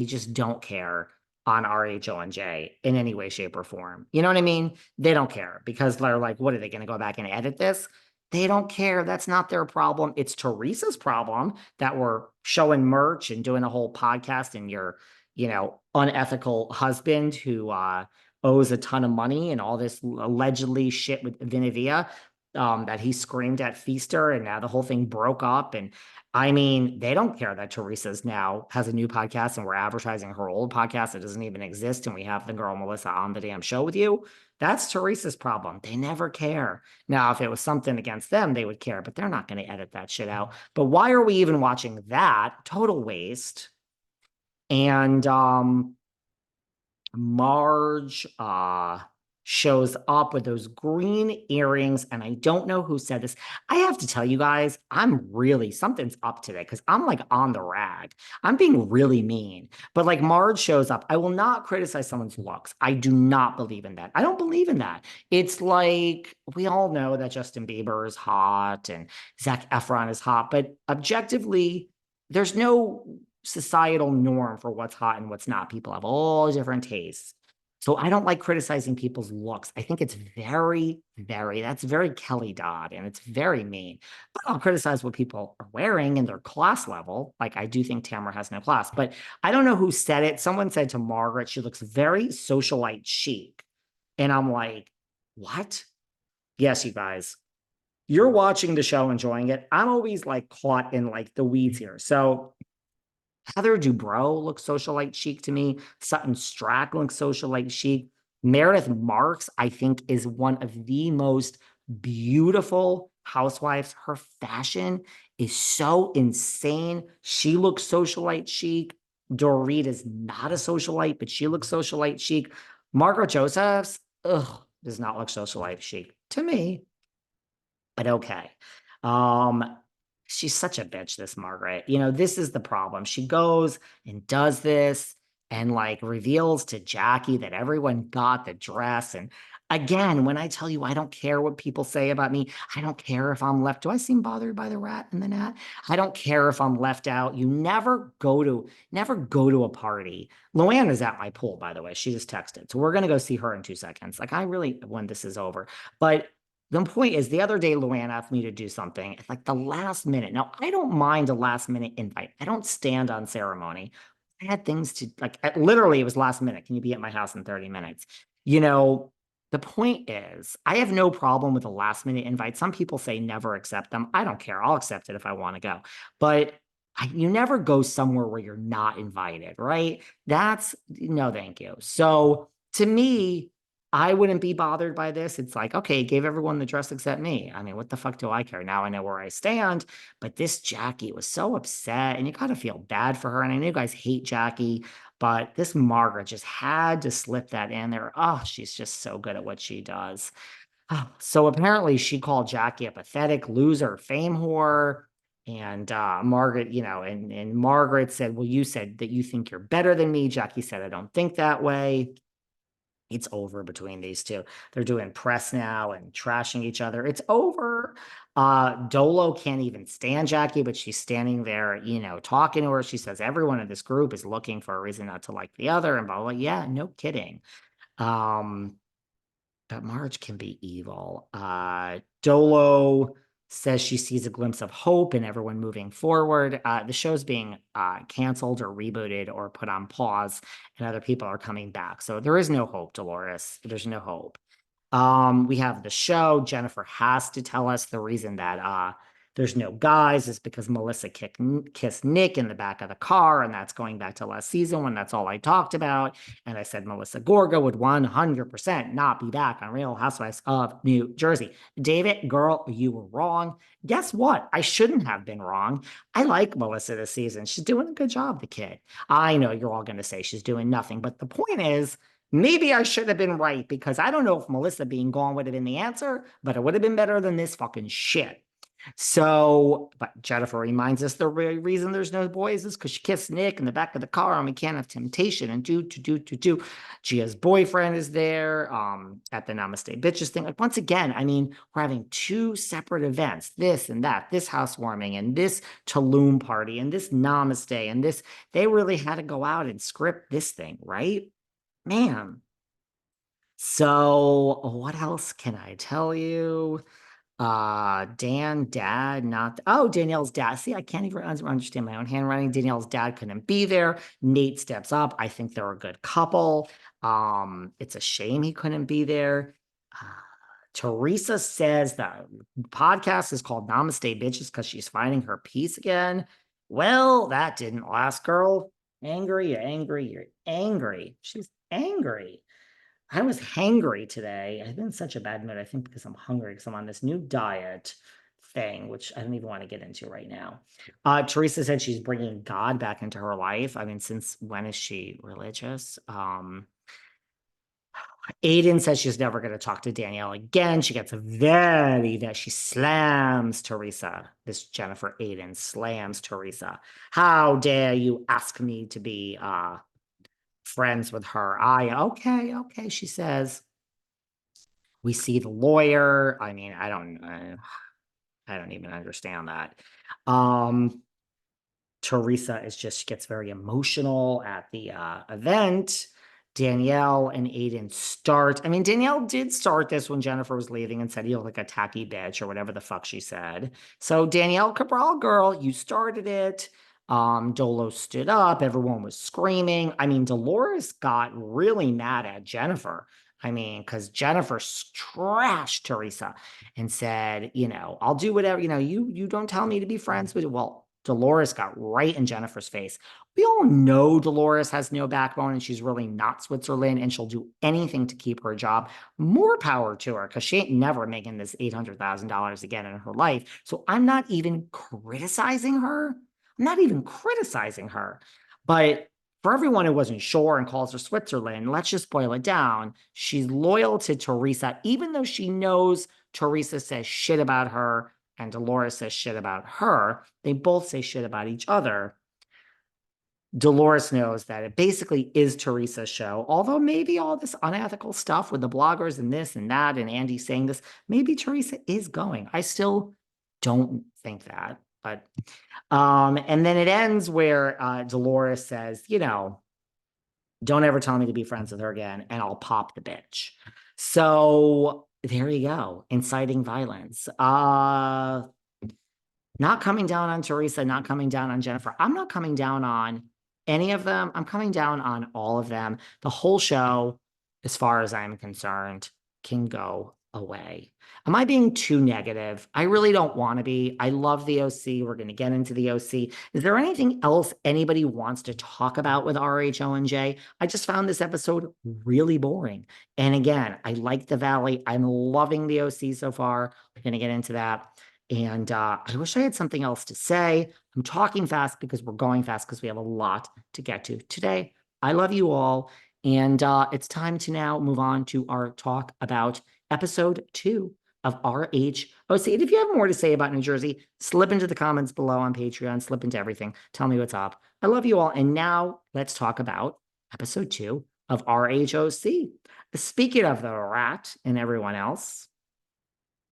just don't care on RHONJ in any way, shape, or form. You know what I mean? They don't care because they're like, what are they going to go back and edit this? They don't care. That's not their problem. It's Teresa's problem that we're showing merch and doing a whole podcast and your, unethical husband who owes a ton of money and all this allegedly shit with Vinivia that he screamed at Feaster and now the whole thing broke up. And I mean, they don't care that Teresa's now has a new podcast and we're advertising her old podcast that doesn't even exist. And we have the girl Melissa on the damn show with you. That's Teresa's problem. They never care. Now, if it was something against them, they would care, but they're not going to edit that shit out. But why are we even watching that? Total waste. And Marge shows up with those green earrings. And I don't know who said this. I have to tell you guys, something's up today because I'm like on the rag. I'm being really mean. But like Marge shows up. I will not criticize someone's looks. I do not believe in that. I don't believe in that. It's like we all know that Justin Bieber is hot and Zac Efron is hot. But objectively, there's no societal norm for what's hot and what's not. People have all different tastes. So I don't like criticizing people's looks. I think it's that's very Kelly Dodd and it's very mean. But I'll criticize what people are wearing and their class level. Like I do think TamRat has no class, but I don't know who said it. Someone said to Margaret, she looks very socialite chic. And I'm like, what? Yes, you guys, you're watching the show, enjoying it. I'm always like caught in like the weeds here. So Heather Dubrow looks socialite chic to me. Sutton Strack looks socialite chic. Meredith Marks, I think, is one of the most beautiful housewives. Her fashion is so insane. She looks socialite chic. Dorit is not a socialite, but she looks socialite chic. Margaret Josephs, does not look socialite chic to me, but okay. Um, she's such a bitch, this Margaret. This is the problem. She goes and does this and like reveals to Jackie that everyone got the dress. And again, when I tell you I don't care what people say about me, I don't care if I'm left. Do I seem bothered by the rat and the gnat? I don't care if I'm left out. You never go to a party. Luann is at my pool, by the way. She just texted. So we're gonna go see her in 2 seconds. Like I really, when this is over. But the point is, the other day, Luann asked me to do something at like the last minute. Now, I don't mind a last minute invite. I don't stand on ceremony. I had things to like, literally, it was last minute. Can you be at my house in 30 minutes? You know, the point is, I have no problem with a last minute invite. Some people say never accept them. I don't care. I'll accept it if I want to go. But you never go somewhere where you're not invited, right? That's no, thank you. So to me, I wouldn't be bothered by this. It's like, okay, gave everyone the dress except me. I mean, what the fuck do I care? Now I know where I stand. But this Jackie was so upset, and you gotta feel bad for her. And I know you guys hate Jackie, but this Margaret just had to slip that in there. Oh, she's just so good at what she does. So apparently she called Jackie a pathetic loser, fame whore. And Margaret, and Margaret said, well, you said that you think you're better than me. Jackie said, I don't think that way. It's over between these two. They're doing press now and trashing each other. It's over. Dolo can't even stand Jackie, but she's standing there, talking to her. She says everyone in this group is looking for a reason not to like the other and blah, blah. Yeah, no kidding. Um, but Marge can be evil. Dolo says she sees a glimpse of hope in everyone moving forward. The show's being canceled or rebooted or put on pause, and other people are coming back. So there is no hope, Dolores. There's no hope. We have the show. Jennifer has to tell us the reason that there's no guys is because Melissa kissed Nick in the back of the car, and that's going back to last season when that's all I talked about. And I said Melissa Gorga would 100% not be back on Real Housewives of New Jersey. David, girl, you were wrong. Guess what? I shouldn't have been wrong. I like Melissa this season. She's doing a good job, the kid. I know you're all going to say she's doing nothing, but the point is, maybe I should have been right because I don't know if Melissa being gone would have been the answer, but it would have been better than this fucking shit. So, but Jennifer reminds us the reason there's no boys is because she kissed Nick in the back of the car on We Can't Have Temptation and do. Gia's boyfriend is there at the Namaste Bitches thing. Like, once again, I mean, we're having two separate events, this and that, this housewarming and this Tulum party and this Namaste and this. They really had to go out and script this thing, right? Man. So, what else can I tell you? Dad, not Danielle's dad. See, I can't even understand my own handwriting. Danielle's dad couldn't be there. Nate steps up. I think they're a good couple. It's a shame he couldn't be there. Uh, Teresa says the podcast is called Namaste Bitches because she's finding her peace again. Well, that didn't last, girl. Angry, you're angry, you're angry. She's angry. I was hangry today. I've been in such a bad mood. I think because I'm hungry, because I'm on this new diet thing, which I don't even want to get into right now. Teresa said she's bringing God back into her life. I mean, since when is she religious? Aydin says she's never going to talk to Danielle again. She gets that she slams Teresa. This Jennifer Aydin slams Teresa. How dare you ask me to be friends with her? Okay, she says. We see the lawyer. I mean, I don't even understand that. Teresa gets very emotional at the event. Danielle and Aydin start. I mean, Danielle did start this when Jennifer was leaving and said, you look like a tacky bitch or whatever the fuck she said. So Danielle Cabral, girl, you started it. Dolo stood up. Everyone was screaming. I mean, Dolores got really mad at Jennifer. I mean, because Jennifer trashed Teresa and said, I'll do whatever, you don't tell me to be friends with. Well, Dolores got right in Jennifer's face. We all know Dolores has no backbone and she's really not Switzerland and she'll do anything to keep her job. More power to her because she ain't never making this $800,000 again in her life. So I'm not even criticizing her. I'm not even criticizing her. But for everyone who wasn't sure and calls her Switzerland, let's just boil it down. She's loyal to Teresa, even though she knows Teresa says shit about her and Dolores says shit about her. They both say shit about each other. Dolores knows that it basically is Teresa's show, although maybe all this unethical stuff with the bloggers and this and that and Andy saying this, maybe Teresa is going. I still don't think that. But and then it ends where Dolores says, don't ever tell me to be friends with her again, and I'll pop the bitch. So there you go, inciting violence. Not coming down on Teresa, not coming down on Jennifer. I'm not coming down on any of them. I'm coming down on all of them. The whole show, as far as I'm concerned, can go away. Am I being too negative? I really don't want to be. I love the OC. We're going to get into the OC. Is there anything else anybody wants to talk about with RHONJ? I just found this episode really boring. And again, I like the Valley. I'm loving the OC so far. We're going to get into that. And I wish I had something else to say. I'm talking fast because we're going fast because we have a lot to get to today. I love you all. And it's time to now move on to our talk about episode 2 of RHOC. And if you have more to say about New Jersey, slip into the comments below on Patreon, slip into everything. Tell me what's up. I love you all. And now let's talk about episode 2 of RHOC. Speaking of the rat and everyone else,